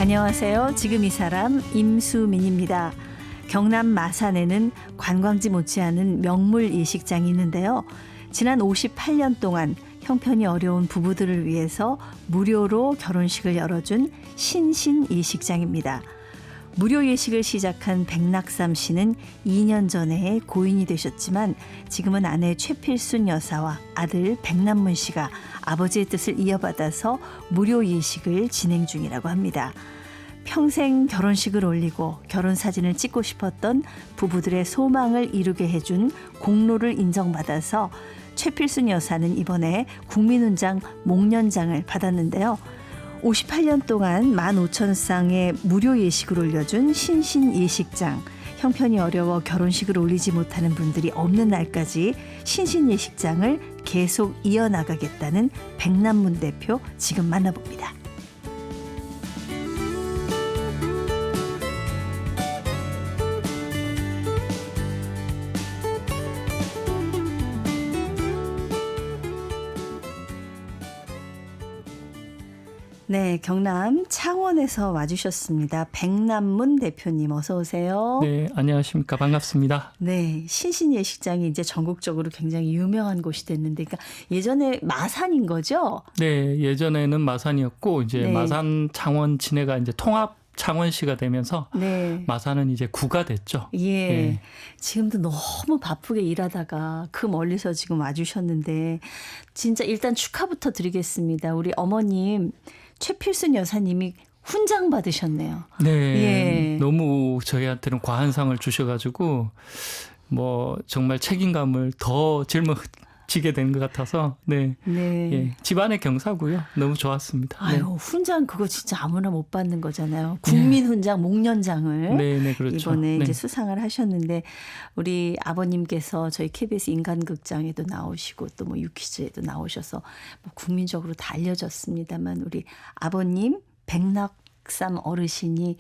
안녕하세요. 지금 이 사람 임수민입니다. 경남 마산에는 관광지 못지않은 명물 예식장이 있는데요. 지난 58년 동안 형편이 어려운 부부들을 위해서 무료로 결혼식을 열어준 신신 예식장입니다. 무료 예식을 시작한 백낙삼 씨는 2년 전에 고인이 되셨지만 지금은 아내 최필순 여사와 아들 백남문 씨가 아버지의 뜻을 이어받아서 무료 예식을 진행 중이라고 합니다. 평생 결혼식을 올리고 결혼 사진을 찍고 싶었던 부부들의 소망을 이루게 해준 공로를 인정받아서 최필순 여사는 이번에 국민훈장 목련장을 받았는데요. 58년 동안 15,000쌍의 무료 예식을 올려준 신신 예식장. 형편이 어려워 결혼식을 올리지 못하는 분들이 없는 날까지 신신 예식장을 계속 이어나가겠다는 백남문 대표 지금 만나봅니다. 네, 경남 창원에서 와주셨습니다. 백남문 대표님 어서 오세요. 네, 안녕하십니까. 반갑습니다. 네, 신신 예식장이 이제 전국적으로 굉장히 유명한 곳이 됐는데, 그러니까 예전에 마산인 거죠? 네, 예전에는 마산이었고 이제 네. 마산, 창원, 진해가 이제 통합 창원시가 되면서 네. 마산은 이제 구가 됐죠. 예. 예. 지금도 너무 바쁘게 일하다가 그 멀리서 지금 와주셨는데 진짜 일단 축하부터 드리겠습니다. 우리 어머님 최필순 여사님이 훈장 받으셨네요. 네, 예. 너무 저희한테는 과한 상을 주셔가지고 뭐 정말 책임감을 더 짊어지게 된 것 같아서 네, 네. 예. 집안의 경사고요. 너무 좋았습니다. 아유, 훈장 그거 진짜 아무나 못 받는 거잖아요. 국민 훈장 목련장을 네, 네, 그렇죠. 이번에 네. 이제 수상을 하셨는데 우리 아버님께서 저희 KBS 인간극장에도 나오시고 또 뭐 유퀴즈에도 나오셔서 뭐 국민적으로 다 알려졌습니다만 우리 아버님 백낙삼 어르신이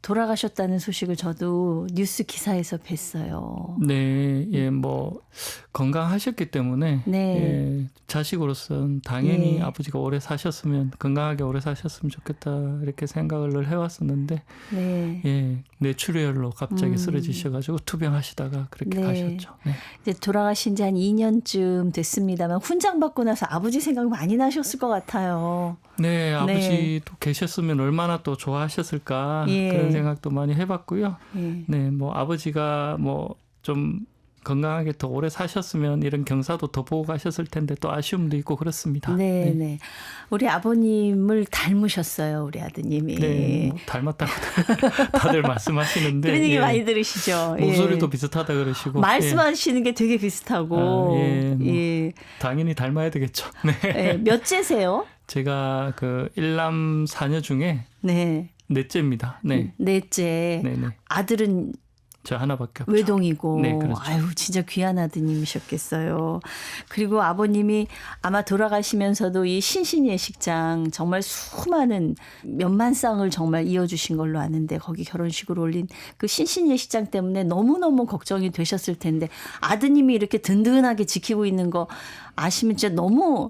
돌아가셨다는 소식을 저도 뉴스 기사에서 뵀어요. 네, 예, 뭐 건강하셨기 때문에 네. 예, 자식으로서는 당연히 예. 아버지가 오래 사셨으면 건강하게 오래 사셨으면 좋겠다 이렇게 생각을 늘 해왔었는데 네. 예, 뇌출혈로 갑자기 쓰러지셔가지고 투병하시다가 그렇게 네. 가셨죠. 네. 이제 돌아가신 지 한 2년쯤 됐습니다만 훈장 받고 나서 아버지 생각 많이 나셨을 것 같아요. 네, 아버지도 계셨으면 얼마나 또 좋아하셨을까 예. 그런 생각도 많이 해봤고요. 예. 네, 뭐 아버지가 뭐 좀 건강하게 더 오래 사셨으면 이런 경사도 더 보고 가셨을 텐데 또 아쉬움도 있고 그렇습니다. 네, 네. 우리 아버님을 닮으셨어요, 우리 아드님이. 네, 뭐 닮았다고 다들 말씀하시는데 그런 얘기 예. 많이 들으시죠. 목소리도 예. 비슷하다 그러시고 말씀하시는 게 되게 비슷하고. 예, 뭐 예. 당연히 닮아야 되겠죠. 네. 예, 몇째세요? 제가 그 일남 사녀 중에 네. 넷째입니다. 네, 넷째. 네, 네. 아들은 저 하나밖에 없죠. 외동이고. 네, 그렇죠. 아유, 진짜 귀한 아드님이셨겠어요. 그리고 아버님이 아마 돌아가시면서도 이 신신예식장 정말 수많은 몇만 쌍을 정말 이어주신 걸로 아는데 거기 결혼식을 올린 그 신신예식장 때문에 너무너무 걱정이 되셨을 텐데 아드님이 이렇게 든든하게 지키고 있는 거 아시면 진짜 너무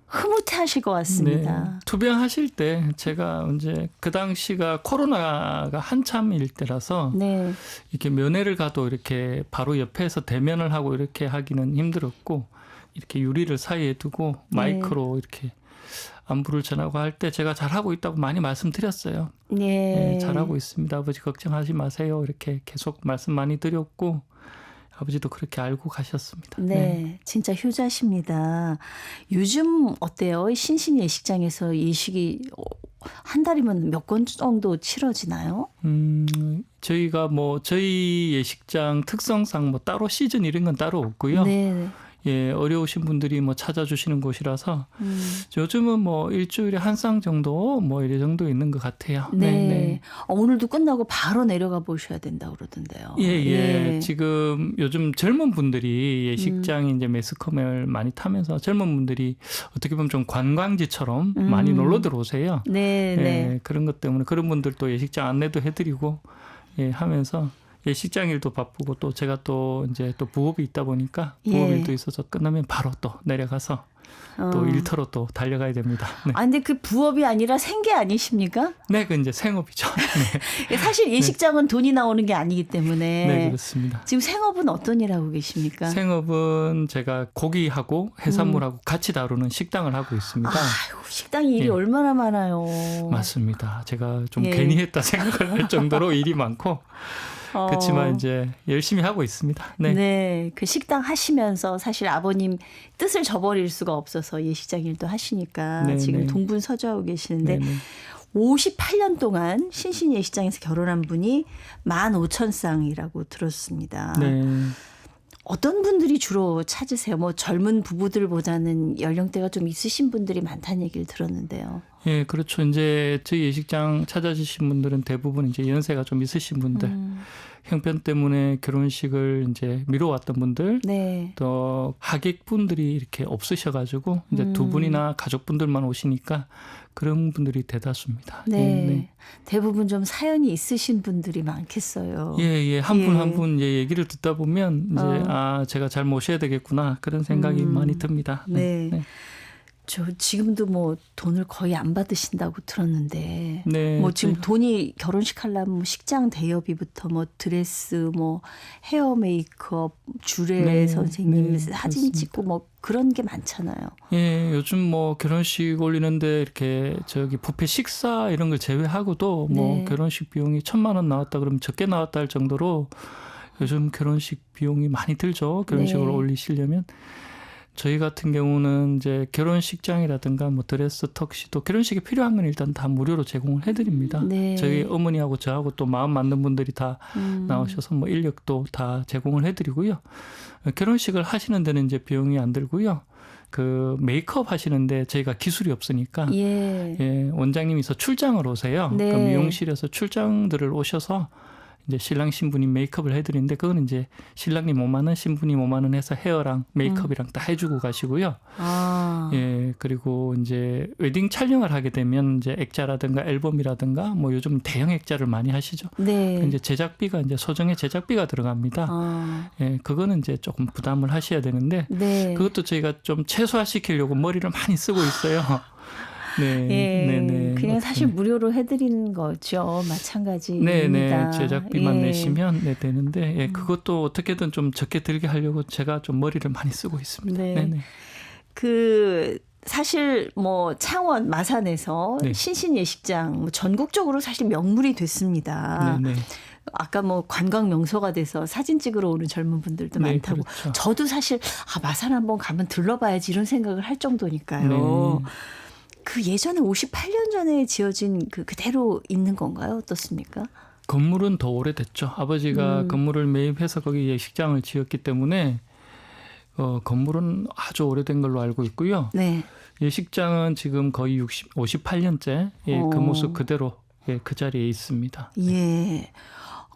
흐뭇해하실 것 같습니다. 네, 투병하실 때 제가 언제 그 당시가 코로나가 한참일 때라서 네. 이렇게 면회를 가도 이렇게 바로 옆에서 대면을 하고 이렇게 하기는 힘들었고 이렇게 유리를 사이에 두고 마이크로 이렇게 안부를 전하고 할 때 제가 잘하고 있다고 많이 말씀드렸어요. 네. 네, 잘하고 있습니다. 아버지 걱정하지 마세요. 이렇게 계속 말씀 많이 드렸고 아버지도 그렇게 알고 가셨습니다. 네, 진짜 효자십니다. 요즘 어때요? 신신 예식장에서 예식이 한 달이면 몇 건 정도 치러지나요? 저희가 뭐 저희 예식장 특성상 뭐 따로 시즌 이런 건 따로 없고요. 네. 예, 어려우신 분들이 뭐 찾아주시는 곳이라서 요즘은 뭐 일주일에 한 쌍 정도 뭐 이래 정도 있는 것 같아요. 네. 오늘도 끝나고 바로 내려가 보셔야 된다고 그러던데요. 예. 지금 요즘 젊은 분들이 예식장에 이제 매스컴을 많이 타면서 젊은 분들이 어떻게 보면 좀 관광지처럼 많이 놀러 들어오세요. 네. 예, 그런 것 때문에 그런 분들도 예식장 안내도 해드리고 예, 하면서 예식장 일도 바쁘고 또 제가 또 이제 또 부업이 있다 보니까 예. 부업 일도 있어서 끝나면 바로 또 내려가서 또 일터로 또 달려가야 됩니다. 네. 아, 근데 그 부업이 아니라 생계 아니십니까? 네, 그 이제 생업이죠. 네. 사실 예식장은 돈이 나오는 게 아니기 때문에. 네, 그렇습니다. 지금 생업은 어떤 일 하고 계십니까? 생업은 제가 고기하고 해산물하고 같이 다루는 식당을 하고 있습니다. 아이고, 식당 일이 예. 얼마나 많아요. 맞습니다. 제가 좀 예. 괜히 했다 생각을 할 정도로 일이 많고 그렇지만 이제 열심히 하고 있습니다. 네. 네, 그 식당 하시면서 사실 아버님 뜻을 저버릴 수가 없어서 예식장 일도 하시니까 네, 지금 네. 동분서주하고 계시는데 네, 네. 58년 동안 신신 예식장에서 결혼한 분이 15,000쌍이라고 들었습니다. 네. 어떤 분들이 주로 찾으세요? 뭐 젊은 부부들보다는 연령대가 좀 있으신 분들이 많다는 얘기를 들었는데요. 예, 그렇죠. 이제 저희 예식장 찾아주신 분들은 대부분 이제 연세가 좀 있으신 분들, 형편 때문에 결혼식을 이제 미뤄왔던 분들, 네. 또 하객분들이 이렇게 없으셔가지고 이제 두 분이나 가족분들만 오시니까 그런 분들이 대다수입니다. 네. 네. 대부분 좀 사연이 있으신 분들이 많겠어요. 예, 예. 한 분 예. 한 분 얘기를 듣다 보면 이제 제가 잘 모셔야 되겠구나 그런 생각이 많이 듭니다. 네. 네. 저 지금도 뭐 돈을 거의 안 받으신다고 들었는데 네. 뭐 지금 돈이 결혼식 하려면 뭐 식장 대여비부터 뭐 드레스 뭐 헤어 메이크업 주례 네, 선생님 네, 사진 그렇습니다. 찍고 뭐 그런 게 많잖아요. 예, 요즘 뭐 결혼식 올리는데 이렇게 저기 뷔페 식사 이런 걸 제외하고도 뭐 네. 결혼식 비용이 1,000만 원 나왔다 그러면 적게 나왔다 할 정도로 요즘 결혼식 비용이 많이 들죠. 결혼식을 네. 올리시려면. 저희 같은 경우는 이제 결혼식장이라든가 뭐 드레스, 턱시도 결혼식에 필요한 건 일단 다 무료로 제공을 해드립니다. 네. 저희 어머니하고 저하고 또 마음 맞는 분들이 다 나오셔서 뭐 인력도 다 제공을 해드리고요. 결혼식을 하시는 데는 이제 비용이 안 들고요. 그 메이크업 하시는데 저희가 기술이 없으니까 예. 예, 원장님이서 출장을 오세요. 네. 그 미용실에서 출장들을 오셔서 이제 신랑 신부님 메이크업을 해드리는데 그거는 이제 신랑님 5만 원, 신부님 5만 원 해서 헤어랑 메이크업이랑 다 해주고 가시고요. 아. 예, 그리고 이제 웨딩 촬영을 하게 되면 이제 액자라든가 앨범이라든가 뭐 요즘 대형 액자를 많이 하시죠. 네. 이제 제작비가 이제 소정의 제작비가 들어갑니다. 아. 예, 그거는 이제 조금 부담을 하셔야 되는데 네. 그것도 저희가 좀 최소화시키려고 머리를 많이 쓰고 있어요. 네, 예. 네네. 그냥 사실 무료로 해드리는 거죠. 마찬가지입니다. 네네. 제작비만 예. 내시면 네, 되는데 예, 그것도 어떻게든 좀 적게 들게 하려고 제가 좀 머리를 많이 쓰고 있습니다. 네. 네네. 그 사실 뭐 창원 마산에서 네. 신신 예식장 뭐 전국적으로 사실 명물이 됐습니다. 네네. 아까 뭐 관광 명소가 돼서 사진 찍으러 오는 젊은 분들도 네, 많다고. 그렇죠. 저도 사실 마산 한번 가면 들러봐야지 이런 생각을 할 정도니까요. 네. 그 예전에 58년 전에 지어진 그 그대로 있는 건가요? 어떻습니까? 건물은 더 오래됐죠. 아버지가 건물을 매입해서 거기 예식장을 지었기 때문에 건물은 아주 오래된 걸로 알고 있고요. 네. 예식장은 지금 거의 58년째 예, 그 모습 그대로 예, 그 자리에 있습니다. 예.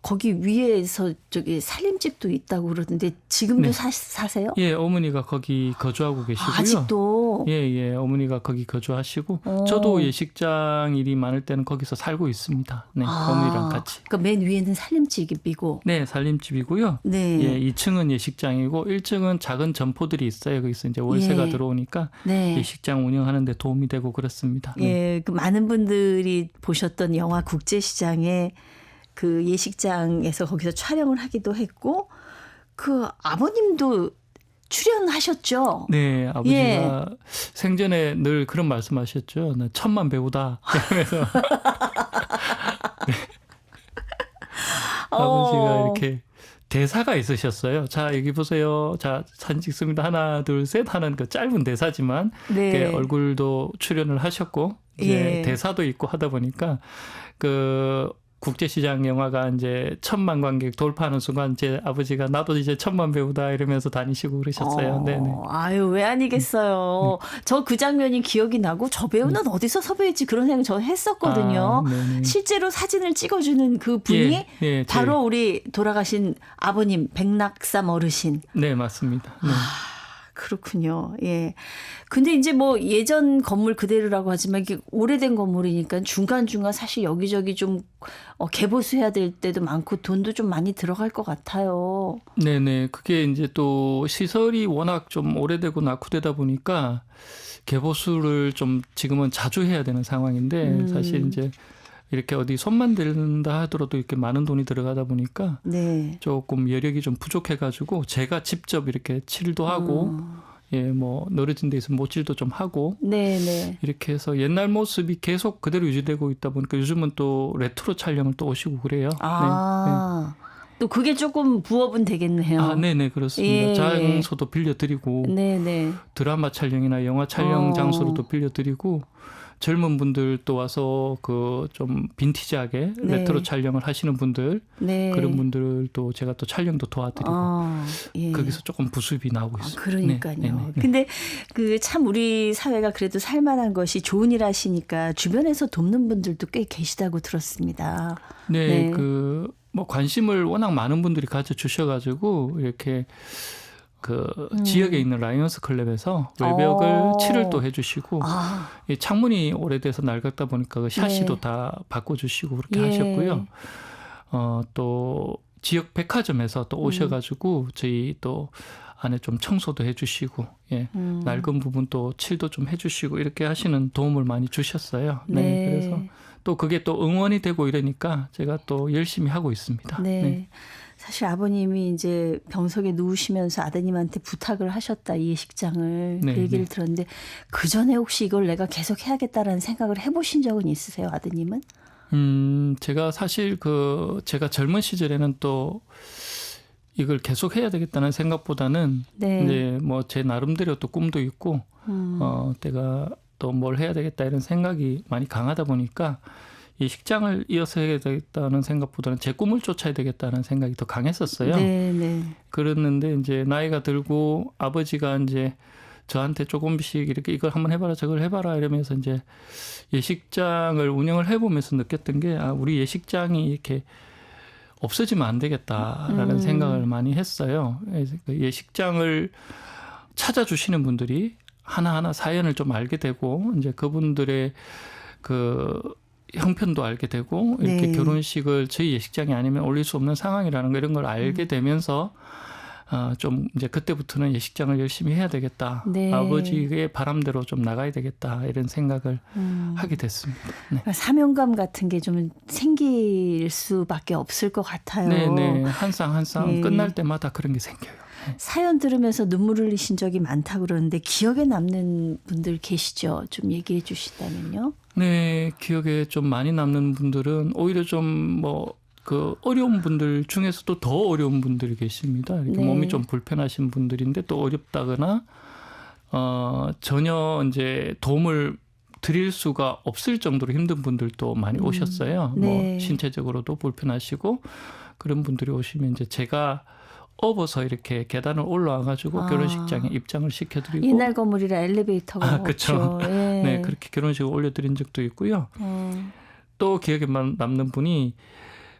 거기 위에서 저기 살림집도 있다고 그러던데 지금도 네. 사세요? 예, 어머니가 거기 거주하고 계시고요. 아직도. 예, 어머니가 거기 거주하시고 저도 예식장 일이 많을 때는 거기서 살고 있습니다. 네, 어머니랑 같이. 그러니까 맨 위에는 살림집이고. 네, 살림집이고요. 네. 예, 2층은 예식장이고 1층은 작은 점포들이 있어요. 거기서 이제 월세가 예. 들어오니까 네. 예식장 운영하는 데 도움이 되고 그렇습니다. 네. 예, 그 많은 분들이 보셨던 영화 국제시장에 그 예식장에서 거기서 촬영을 하기도 했고 그 아버님도 출연하셨죠? 네, 아버지가 생전에 늘 그런 말씀하셨죠. 나 1000만 배우다. 이러면서 네. 아버지가 이렇게 대사가 있으셨어요. 자, 여기 보세요. 자, 사진 찍습니다. 하나, 둘, 셋 하는 그 짧은 대사지만 네. 얼굴도 출연을 하셨고 이제 예. 대사도 있고 하다 보니까 그 국제시장 영화가 이제 1000만 관객 돌파하는 순간 제 아버지가 나도 이제 1000만 배우다 이러면서 다니시고 그러셨어요. 네네. 아유, 왜 아니겠어요. 저 그 장면이 기억이 나고 저 배우는 어디서 섭외했지 그런 생각 저 했었거든요. 네네. 실제로 사진을 찍어주는 그 분이 예, 바로 우리 돌아가신 아버님 백낙삼 어르신. 네, 맞습니다. 네. 그렇군요. 예. 근데 이제 뭐 예전 건물 그대로라고 하지만 이게 오래된 건물이니까 중간중간 사실 여기저기 좀 개보수해야 될 때도 많고 돈도 좀 많이 들어갈 것 같아요. 네네. 그게 이제 또 시설이 워낙 좀 오래되고 낙후되다 보니까 개보수를 좀 지금은 자주 해야 되는 상황인데 사실 이제 이렇게 어디 손만 대는다 하더라도 이렇게 많은 돈이 들어가다 보니까 네. 조금 여력이 좀 부족해가지고 제가 직접 이렇게 칠도 하고 예, 뭐 늘어진 데 있으면 모칠도 좀 하고 네네. 이렇게 해서 옛날 모습이 계속 그대로 유지되고 있다 보니까 요즘은 또 레트로 촬영을 또 오시고 그래요. 아, 또 그게 조금 부업은 되겠네요. 아, 네네 그렇습니다. 예, 장소도 빌려드리고 네네. 드라마 촬영이나 영화 촬영 장소로도 빌려드리고 젊은 분들 또 와서 그 좀 빈티지하게 네. 레트로 촬영을 하시는 분들 네. 그런 분들도 제가 또 촬영도 도와드리고 예. 거기서 조금 부수입이 나오고 있습니다. 그러니까요. 네, 네, 네. 근데 그 참 우리 사회가 그래도 살만한 것이 좋은 일 하시니까 주변에서 돕는 분들도 꽤 계시다고 들었습니다. 네, 네. 그 뭐 관심을 워낙 많은 분들이 가져 주셔가지고 이렇게 그 지역에 있는 라이언스 클럽에서 외벽을 칠을 또 해주시고 아, 이 창문이 오래돼서 낡았다 보니까 그 샤시도 네. 다 바꿔주시고 그렇게 예. 하셨고요. 또 지역 백화점에서 또 오셔가지고 저희 또 안에 좀 청소도 해주시고 예, 낡은 부분 또 칠도 좀 해주시고 이렇게 하시는 도움을 많이 주셨어요. 네, 네. 그래서 또 그게 또 응원이 되고 이러니까 제가 또 열심히 하고 있습니다. 네. 네. 사실 아버님이 이제 병석에 누우시면서 아드님한테 부탁을 하셨다, 이 예식장을. 네, 그 얘기를 네. 들었는데 그 전에 혹시 이걸 내가 계속 해야겠다라는 생각을 해보신 적은 있으세요, 아드님은? 제가 사실 제가 젊은 시절에는 또 이걸 계속 해야 되겠다는 생각보다는 네. 이제 뭐 제 나름대로 또 꿈도 있고 내가 또 뭘 해야 되겠다 이런 생각이 많이 강하다 보니까 이 식장을 이어서 해야 되겠다는 생각보다는 제 꿈을 쫓아야 되겠다는 생각이 더 강했었어요. 네, 네. 그랬는데 이제 나이가 들고 아버지가 이제 저한테 조금씩 이렇게 이걸 한번 해봐라 저걸 해봐라 이러면서 이제 예식장을 운영을 해보면서 느꼈던 게 우리 예식장이 이렇게 없어지면 안 되겠다라는 생각을 많이 했어요. 그래서 그 예식장을 찾아주시는 분들이 하나하나 사연을 좀 알게 되고 이제 그분들의 그 형편도 알게 되고 이렇게 네. 결혼식을 저희 예식장이 아니면 올릴 수 없는 상황이라는 거 이런 걸 알게 되면서 좀 이제 그때부터는 예식장을 열심히 해야 되겠다. 네. 아버지의 바람대로 좀 나가야 되겠다. 이런 생각을 하게 됐습니다. 네. 그러니까 사명감 같은 게 좀 생길 수밖에 없을 것 같아요. 네네. 한 쌍 한 쌍 네. 끝날 때마다 그런 게 생겨요. 네. 사연 들으면서 눈물을 흘리신 적이 많다고 그러는데 기억에 남는 분들 계시죠? 좀 얘기해 주시다면요. 네, 기억에 좀 많이 남는 분들은 오히려 좀 그 어려운 분들 중에서도 더 어려운 분들이 계십니다. 이렇게 네. 몸이 좀 불편하신 분들인데 또 어렵다거나 전혀 이제 도움을 드릴 수가 없을 정도로 힘든 분들도 많이 오셨어요. 네. 뭐 신체적으로도 불편하시고 그런 분들이 오시면 이제 제가 업어서 이렇게 계단을 올라와가지고 결혼식장에 입장을 시켜드리고 옛날 건물이라 엘리베이터가 그쵸. 없죠. 예. 네, 그렇게 결혼식을 올려드린 적도 있고요. 또 기억에 남는 분이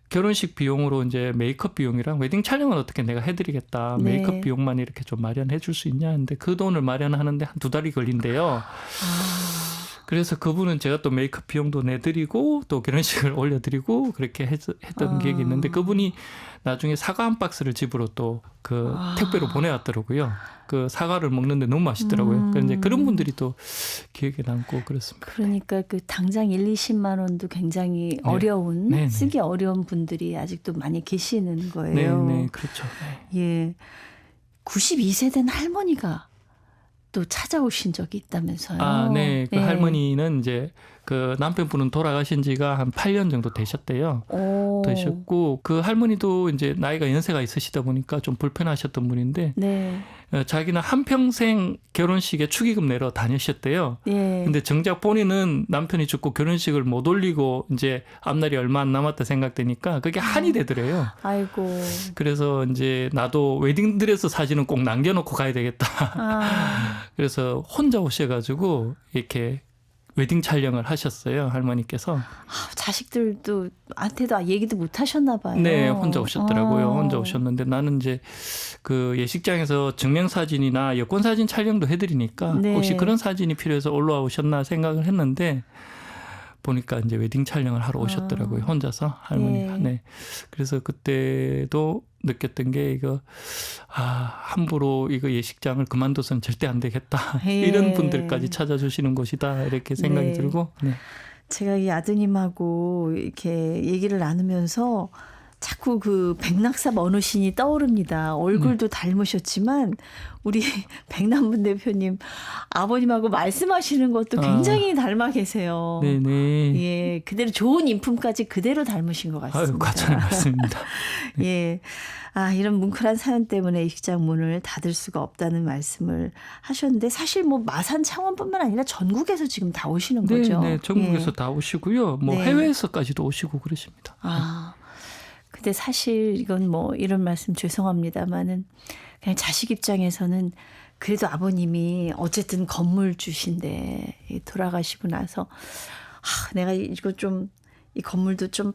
결혼식 비용으로 이제 메이크업 비용이랑 웨딩 촬영은 어떻게 내가 해드리겠다. 네. 메이크업 비용만 이렇게 좀 마련해 줄 수 있냐 했는데 그 돈을 마련하는데 한 2달이 걸린대요. 그래서 그분은 제가 또 메이크업 비용도 내드리고 또 결혼식을 올려드리고 그렇게 했던 기억이 있는데 그분이 나중에 사과 한 박스를 집으로 또 그 택배로 보내왔더라고요. 그 사과를 먹는데 너무 맛있더라고요. 그런데 그런 분들이 또 기억에 남고 그렇습니다. 그러니까 그 당장 1, 20만 원도 굉장히 어려운, 네, 네. 쓰기 어려운 분들이 아직도 많이 계시는 거예요. 네, 네, 그렇죠. 네. 예. 92세 된 할머니가 또 찾아오신 적이 있다면서요. 네. 그 예. 할머니는 이제 그 남편분은 돌아가신 지가 한 8년 정도 되셨대요. 오. 되셨고 그 할머니도 이제 나이가 연세가 있으시다 보니까 좀 불편하셨던 분인데 네. 자기는 한평생 결혼식에 축의금 내러 다니셨대요. 예. 근데 정작 본인은 남편이 죽고 결혼식을 못 올리고 이제 앞날이 얼마 안 남았다 생각되니까 그게 한이 되더래요. 아이고. 그래서 이제 나도 웨딩드레스 사진은 꼭 남겨놓고 가야 되겠다. 그래서 혼자 오셔가지고 이렇게 웨딩 촬영을 하셨어요. 할머니께서. 자식들도 한테도 얘기도 못 하셨나 봐요. 네, 혼자 오셨더라고요. 혼자 오셨는데 나는 이제 그 예식장에서 증명사진이나 여권사진 촬영도 해드리니까 네. 혹시 그런 사진이 필요해서 올라와 오셨나 생각을 했는데 보니까 이제 웨딩 촬영을 하러 오셨더라고요. 혼자서 할머니가. 네. 네. 그래서 그때도 느꼈던 게 이거 함부로 이거 예식장을 그만둬서는 절대 안 되겠다. 예. 이런 분들까지 찾아주시는 곳이다. 이렇게 생각이 네. 들고. 네. 제가 이 아드님하고 이렇게 얘기를 나누면서 자꾸 그 백낙삽 어르신이 떠오릅니다. 얼굴도 닮으셨지만 우리 백남분 대표님 아버님하고 말씀하시는 것도 굉장히 닮아 계세요. 네네. 예, 그대로 좋은 인품까지 그대로 닮으신 것 같습니다. 아유, 과찬의 말씀입니다. 예. 이런 뭉클한 사연 때문에 예식장 문을 닫을 수가 없다는 말씀을 하셨는데 사실 뭐 마산 창원뿐만 아니라 전국에서 지금 다 오시는 거죠. 네, 전국에서 다 오시고요. 뭐 네. 해외에서까지도 오시고 그러십니다. 근데 사실 이건 뭐 이런 말씀 죄송합니다만은 그냥 자식 입장에서는 그래도 아버님이 어쨌든 건물주신데 돌아가시고 나서 내가 이거 좀 이 건물도 좀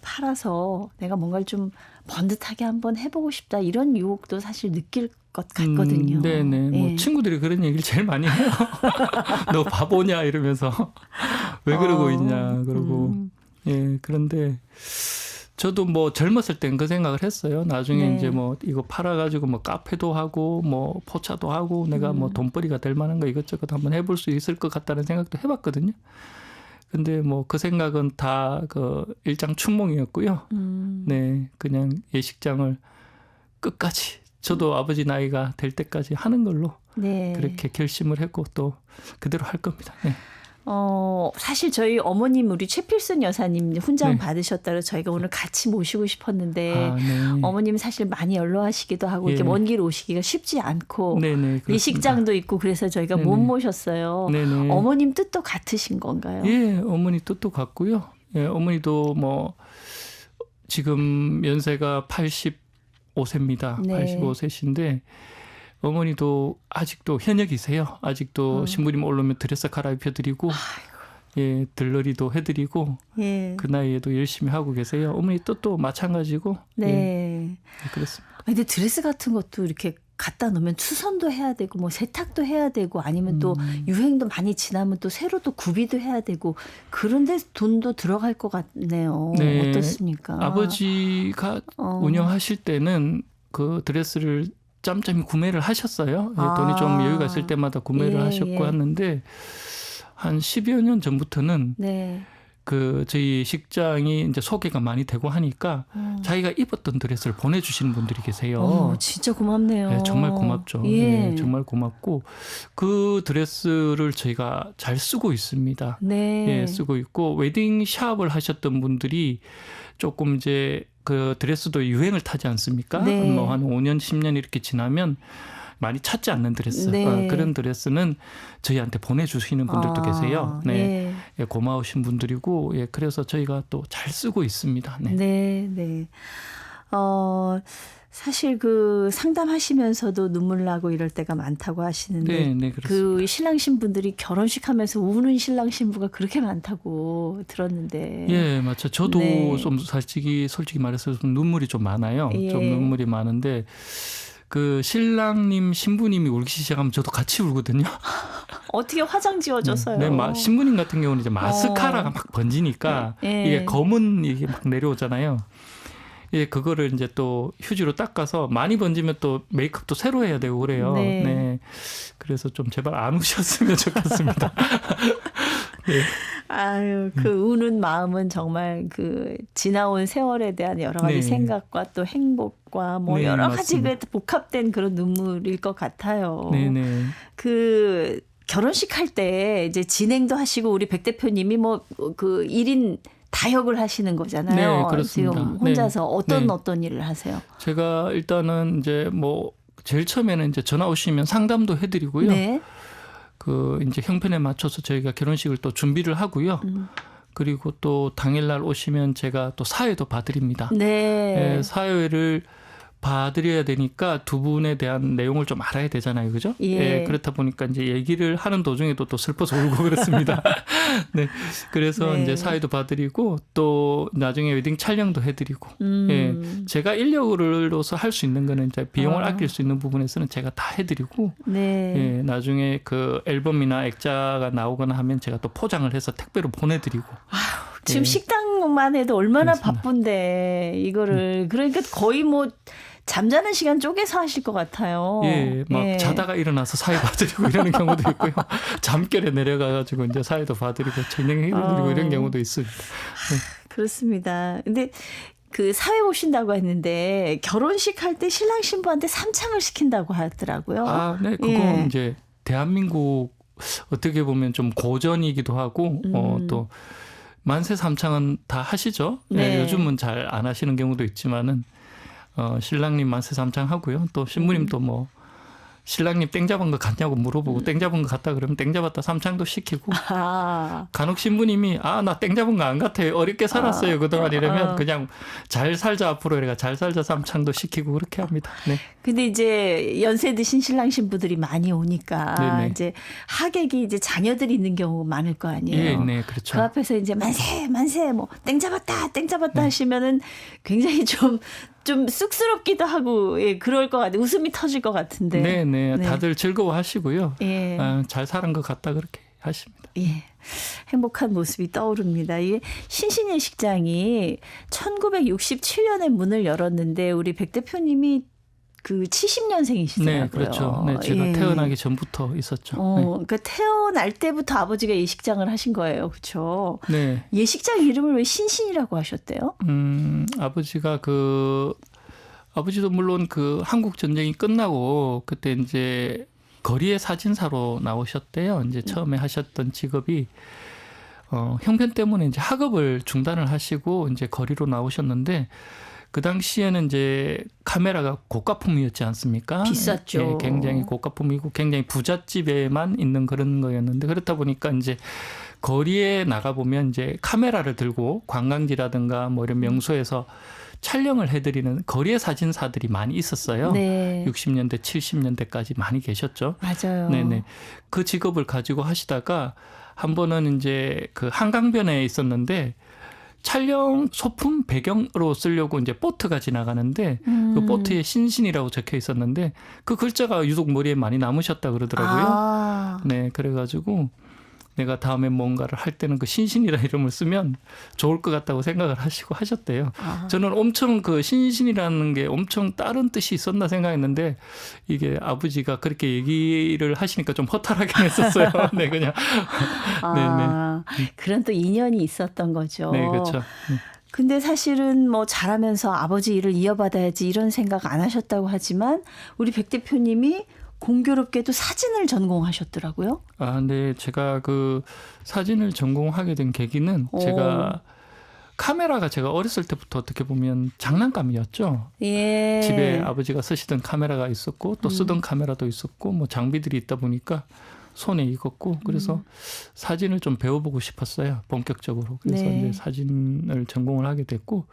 팔아서 내가 뭔가를 좀 번듯하게 한번 해보고 싶다 이런 유혹도 사실 느낄 것 같거든요. 네네. 예. 뭐 친구들이 그런 얘기를 제일 많이 해요. 너 바보냐 이러면서 왜 그러고 있냐 그러고. 예. 그런데 저도 뭐 젊었을 땐 그 생각을 했어요. 나중에 네. 이제 뭐 이거 팔아가지고 뭐 카페도 하고 뭐 포차도 하고 내가 뭐 돈벌이가 될 만한 거 이것저것 한번 해볼 수 있을 것 같다는 생각도 해봤거든요. 근데 뭐 그 생각은 다 그 일장춘몽이었고요. 네, 그냥 예식장을 끝까지 저도 아버지 나이가 될 때까지 하는 걸로 네. 그렇게 결심을 했고 또 그대로 할 겁니다. 네. 사실 저희 어머님 우리 최필순 여사님 훈장 네. 받으셨다고 저희가 오늘 같이 모시고 싶었는데 네. 어머님 사실 많이 연로하시기도 하고 예. 이렇게 먼 길 오시기가 쉽지 않고 네네, 그렇습니다. 예식장도 있고 그래서 저희가 네네. 못 모셨어요. 네네. 어머님 뜻도 같으신 건가요? 예, 어머니 뜻도 같고요. 예, 어머니도 뭐 지금 연세가 85세입니다. 네. 85세신데 어머니도 아직도 현역이세요. 아직도 신부님 오르면 드레스 갈아입혀드리고 예, 들러리도 해드리고 예. 그 나이에도 열심히 하고 계세요. 어머니 뜻도 마찬가지고 네. 예, 그렇습니다. 근데 드레스 같은 것도 이렇게 갖다 놓으면 투선도 해야 되고 뭐 세탁도 해야 되고 아니면 또 유행도 많이 지나면 또 새로 또 구비도 해야 되고 그런데 돈도 들어갈 것 같네요. 네. 어떻습니까? 아버지가 운영하실 때는 그 드레스를 짬짬이 구매를 하셨어요. 예, 돈이 좀 여유가 있을 때마다 구매를 하셨고 했는데 한 10여 년 전부터는 네. 그 저희 식장이 이제 소개가 많이 되고 하니까 자기가 입었던 드레스를 보내주시는 분들이 계세요. 진짜 고맙네요. 네, 정말 고맙죠. 예. 네, 정말 고맙고 그 드레스를 저희가 잘 쓰고 있습니다. 네. 예, 쓰고 있고 웨딩 샵을 하셨던 분들이 조금 이제 그 드레스도 유행을 타지 않습니까? 네. 뭐 한 5년, 10년 이렇게 지나면 많이 찾지 않는 드레스. 네. 그런 드레스는 저희한테 보내주시는 분들도 계세요. 네. 예. 예, 고마우신 분들이고, 예, 그래서 저희가 또 잘 쓰고 있습니다. 네. 네, 네. 사실 그 상담하시면서도 눈물 나고 이럴 때가 많다고 하시는데 네, 네, 그렇습니다. 그 신랑 신부들이 결혼식 하면서 우는 신랑 신부가 그렇게 많다고 들었는데. 예, 맞죠. 저도 네. 좀 솔직히 말해서 좀 눈물이 좀 많아요. 예. 좀 눈물이 많은데 그 신랑님, 신부님이 울기 시작하면 저도 같이 울거든요. 어떻게 화장 지워줘서요. 네, 신부님 같은 경우는 이제 마스카라가 막 번지니까 예. 이게 검은 이게 막 내려오잖아요. 예, 그거를 이제 또 휴지로 닦아서 많이 번지면 또 메이크업도 새로 해야 되고 그래요. 네. 네. 그래서 좀 제발 안 우셨으면 좋겠습니다. 네. 아유, 그 우는 마음은 정말 그 지나온 세월에 대한 여러 가지 네. 생각과 또 행복과 뭐 네, 여러 맞습니다. 가지 복합된 그런 눈물일 것 같아요. 네네. 그 결혼식 할 때 이제 진행도 하시고 우리 백 대표님이 뭐 그 1인 다역을 하시는 거잖아요. 네, 그렇습니다. 지금 혼자서 네. 어떤 일을 하세요? 제가 일단은 이제 뭐 제일 처음에는 이제 전화 오시면 상담도 해드리고요. 네. 그 이제 형편에 맞춰서 저희가 결혼식을 또 준비를 하고요. 그리고 또 당일날 오시면 제가 또 사회도 봐드립니다. 네. 예, 사회를 봐드려야 되니까 두 분에 대한 내용을 좀 알아야 되잖아요, 그죠? 예. 그렇다 보니까 이제 얘기를 하는 도중에도 또 슬퍼서 울고 그렇습니다. 네. 그래서 네. 이제 사회도 봐드리고 또 나중에 웨딩 촬영도 해드리고. 예. 제가 인력으로서 할 수 있는 거는 이제 비용을 아낄 수 있는 부분에서는 제가 다 해드리고. 네. 예. 나중에 그 앨범이나 액자가 나오거나 하면 제가 또 포장을 해서 택배로 보내드리고. 지금 예. 식당만 해도 얼마나 그렇습니다. 바쁜데 이거를 그러니까 거의 뭐 잠자는 시간 쪼개서 하실 것 같아요. 예, 막 자다가 일어나서 사회 봐드리고 이러는 경우도 있고요. 잠결에 내려가가지고 이제 사회도 봐드리고 진행해드리고 이런 경우도 있습니다. 네. 그렇습니다. 근데 그 사회 오신다고 했는데 결혼식 할 때 신랑 신부한테 삼창을 시킨다고 하더라고요. 아, 네, 그거 예. 이제 대한민국 어떻게 보면 좀 고전이기도 하고 또 만세 삼창은 다 하시죠. 네. 예, 요즘은 잘 안 하시는 경우도 있지만은. 신랑님 만세 삼창 하고요. 또 신부님도 뭐 신랑님 땡 잡은 거 같냐고 물어보고 땡 잡은 거 같다 그러면 땡 잡았다 삼창도 시키고 간혹 신부님이 나 땡 잡은 거 안 같아요. 어렵게 살았어요. 그동안 이러면 그냥 잘 살자 앞으로 이래가 잘 살자 삼창도 시키고 그렇게 합니다. 네. 근데 이제 연세 드신 신랑 신부들이 많이 오니까 네네. 이제 하객이 이제 자녀들이 있는 경우가 많을 거 아니에요. 예, 네, 그렇죠. 그 앞에서 이제 만세 뭐 땡 잡았다 네. 하시면은 굉장히 좀 쑥스럽기도 하고 예, 그럴 것 같아요. 웃음이 터질 것 같은데. 네. 네. 다들 즐거워하시고요. 예. 잘 사는 것 같다 그렇게 하십니다. 예. 행복한 모습이 떠오릅니다. 이게 신신예식장이 1967년에 문을 열었는데 우리 백 대표님이 그 70년생이시더라고요. 네, 그렇죠. 네, 제가 태어나기 전부터 있었죠. 네. 그러니까 태어날 때부터 아버지가 예식장을 하신 거예요. 그렇죠? 네. 예식장 이름을 왜 신신이라고 하셨대요? 아버지가 아버지도 물론 그 한국 전쟁이 끝나고 그때 이제 거리의 사진사로 나오셨대요. 이제 처음에 하셨던 직업이 형편 때문에 이제 학업을 중단을 하시고 이제 거리로 나오셨는데 그 당시에는 이제 카메라가 고가품이었지 않습니까? 비쌌죠. 예, 굉장히 고가품이고 굉장히 부잣집에만 있는 그런 거였는데 그렇다 보니까 이제 거리에 나가 보면 이제 카메라를 들고 관광지라든가 뭐 이런 명소에서 촬영을 해드리는 거리의 사진사들이 많이 있었어요. 네. 60년대, 70년대까지 많이 계셨죠. 맞아요. 네네. 그 직업을 가지고 하시다가 한 번은 이제 그 한강변에 있었는데 촬영 소품 배경으로 쓰려고 이제 보트가 지나가는데 그 보트에 신신이라고 적혀 있었는데 그 글자가 유독 머리에 많이 남으셨다 그러더라고요. 네, 그래가지고 내가 다음에 뭔가를 할 때는 그 신신이라는 이름을 쓰면 좋을 것 같다고 생각을 하시고 하셨대요. 저는 엄청 그 신신이라는 게 엄청 다른 뜻이 있었나 생각했는데 이게 아버지가 그렇게 얘기를 하시니까 좀 허탈하긴 했었어요. 네, 그냥. 네네. 그런 또 인연이 있었던 거죠. 네, 그렇죠. 근데 사실은 뭐 잘하면서 아버지 일을 이어받아야지 이런 생각 안 하셨다고 하지만 우리 백 대표님이 공교롭게도 사진을 전공하셨더라고요. 네. 제가 그 사진을 전공하게 된 계기는 제가 카메라가 제가 어렸을 때부터 어떻게 보면 장난감이었죠. 예. 집에 아버지가 쓰시던 카메라가 있었고 또 쓰던 카메라도 있었고 뭐 장비들이 있다 보니까 손에 익었고 그래서 사진을 좀 배워보고 싶었어요. 본격적으로. 그래서 네. 이제 사진을 전공을 하게 됐고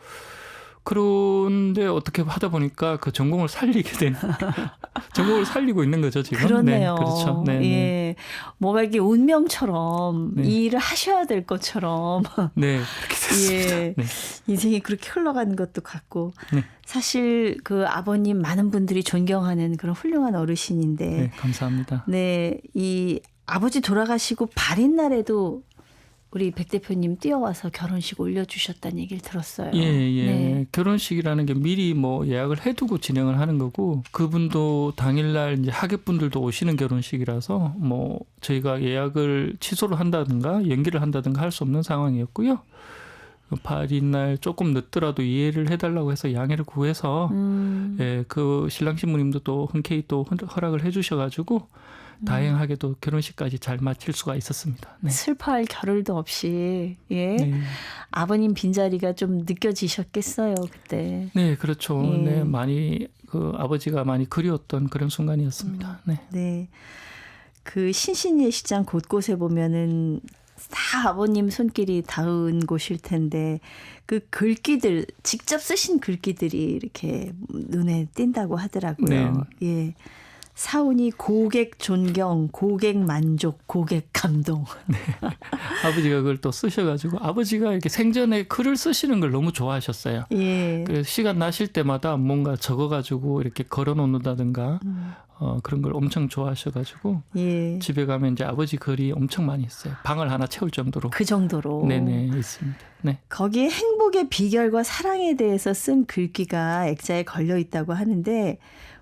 그런데 어떻게 하다 보니까 그 전공을 살리게 된 전공을 살리고 있는 거죠 지금. 그러네요. 네, 그렇죠. 네, 예, 뭔가 이게 운명처럼 네. 이 일을 하셔야 될 것처럼 네, 그렇게 됐습니다. 예, 네. 인생이 그렇게 흘러가는 것도 같고 네. 사실 그 아버님 많은 분들이 존경하는 그런 훌륭한 어르신인데 네, 감사합니다. 네, 이 아버지 돌아가시고 발인 날에도 우리 백 대표님 뛰어와서 결혼식 올려주셨다는 얘기를 들었어요. 예. 네. 결혼식이라는 게 미리 뭐 예약을 해두고 진행을 하는 거고 그분도 당일날 이제 하객분들도 오시는 결혼식이라서 뭐 저희가 예약을 취소를 한다든가 연기를 한다든가 할 수 없는 상황이었고요. 발인날 조금 늦더라도 이해를 해달라고 해서 양해를 구해서 예, 그 신랑 신부님도 또 흔쾌히 또 허락을 해주셔가지고 다행하게도 결혼식까지 잘 마칠 수가 있었습니다. 네. 슬퍼할 겨를도 없이 예. 네. 아버님 빈자리가 좀 느껴지셨겠어요 그때. 네, 그렇죠. 예. 네, 많이 그 아버지가 많이 그리웠던 그런 순간이었습니다. 네. 네. 그 신신예식장 곳곳에 보면은 다 아버님 손길이 닿은 곳일 텐데 그 글귀들 직접 쓰신 글귀들이 이렇게 눈에 띈다고 하더라고요. 네. 예. 사운이 고객 존경, 고객 만족, 고객 감동. 아버지가 그걸 또 쓰셔가지고 아버지가 이렇게 생전에 글을 쓰시는 걸 너무 좋아하셨어요. 예. 그래서 시간 나실 때마다 뭔가 적어가지고 이렇게 걸어놓는다든가 그런 걸 엄청 좋아하셔가지고 예. 집에 가면 이제 아버지 글이 엄청 많이 있어요. 방을 하나 채울 정도로. 그 정도로. 네네 있습니다. 네. 거기에 행복의 비결과 사랑에 대해서 쓴 글귀가 액자에 걸려 있다고 하는데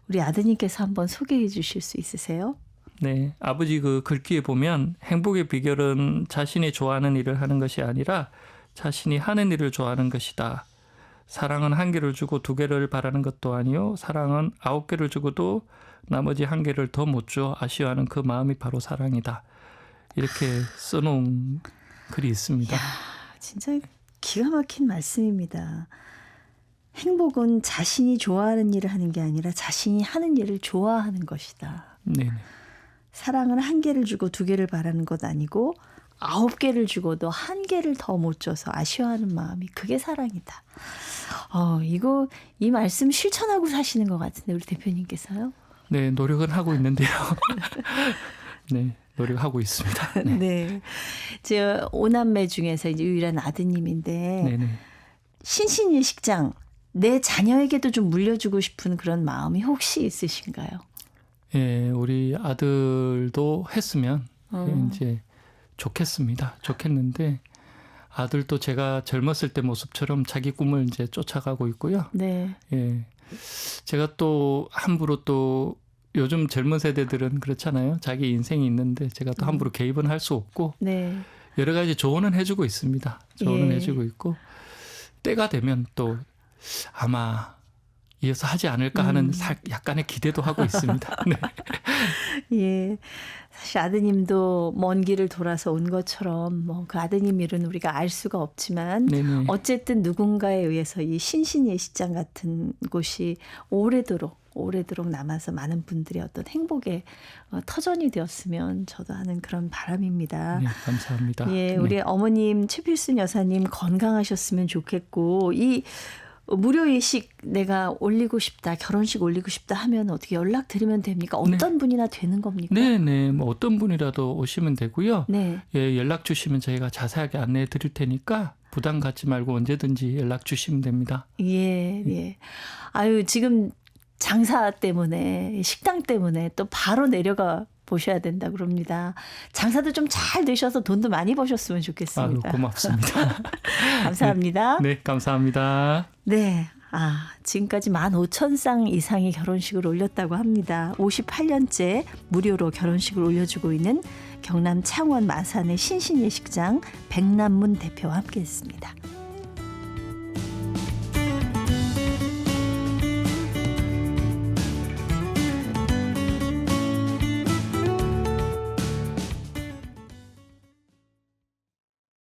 우리 아드님께서 한번 소개해 주실 수 있으세요? 네, 아버지 그 글귀에 보면 행복의 비결은 자신이 좋아하는 일을 하는 것이 아니라 자신이 하는 일을 좋아하는 것이다. 사랑은 한 개를 주고 두 개를 바라는 것도 아니요. 사랑은 9개를 주고도 나머지 한 개를 더 못 줘 아쉬워하는 그 마음이 바로 사랑이다. 이렇게 써놓은 글이 있습니다. 이야, 진짜 기가 막힌 말씀입니다. 행복은 자신이 좋아하는 일을 하는 게 아니라 자신이 하는 일을 좋아하는 것이다. 네네. 사랑은 한 개를 주고 두 개를 바라는 것 아니고 9개를 주고도 한 개를 더 못 줘서 아쉬워하는 마음이 그게 사랑이다. 이거 이 말씀 실천하고 사시는 것 같은데 우리 대표님께서요? 네, 노력은 하고 있는데요. 네, 노력하고 있습니다. 네. 네. 제 5남매 중에서 이제 유일한 아드님인데 네네. 신신일식장 내 자녀에게도 좀 물려주고 싶은 그런 마음이 혹시 있으신가요? 예, 우리 아들도 했으면 이제 좋겠는데 아들도 제가 젊었을 때 모습처럼 자기 꿈을 이제 쫓아가고 있고요. 네. 예, 제가 또 함부로 또 요즘 젊은 세대들은 그렇잖아요. 자기 인생이 있는데 제가 또 함부로 개입은 할 수 없고 네. 여러 가지 조언은 해주고 있습니다. 조언은 예. 해주고 있고 때가 되면 또 아마 이어서 하지 않을까 하는 약간의 기대도 하고 있습니다. 네. 예. 사실 아드님도 먼 길을 돌아서 온 것처럼 뭐 그 아드님 일은 우리가 알 수가 없지만 네네. 어쨌든 누군가에 의해서 이 신신예식장 같은 곳이 오래도록 남아서 많은 분들의 어떤 행복의 터전이 되었으면 저도 하는 그런 바람입니다. 네, 감사합니다. 예, 우리 네. 어머님 최필순 여사님 건강하셨으면 좋겠고 이 무료 예식 내가 올리고 싶다, 결혼식 올리고 싶다 하면 어떻게 연락 드리면 됩니까? 어떤 분이나 되는 겁니까? 네네, 뭐 어떤 분이라도 오시면 되고요. 네. 예, 연락 주시면 저희가 자세하게 안내해 드릴 테니까 부담 갖지 말고 언제든지 연락 주시면 됩니다. 예, 예. 아유, 지금 장사 때문에, 식당 때문에 또 바로 내려가 보셔야 된다 그럽니다. 장사도 좀 잘 되셔서 돈도 많이 버셨으면 좋겠습니다. 아유, 고맙습니다. 감사합니다. 네, 감사합니다. 네. 지금까지 15,000쌍 이상의 결혼식을 올렸다고 합니다. 58년째 무료로 결혼식을 올려주고 있는 경남 창원 마산의 신신예식장 백남문 대표와 함께했습니다.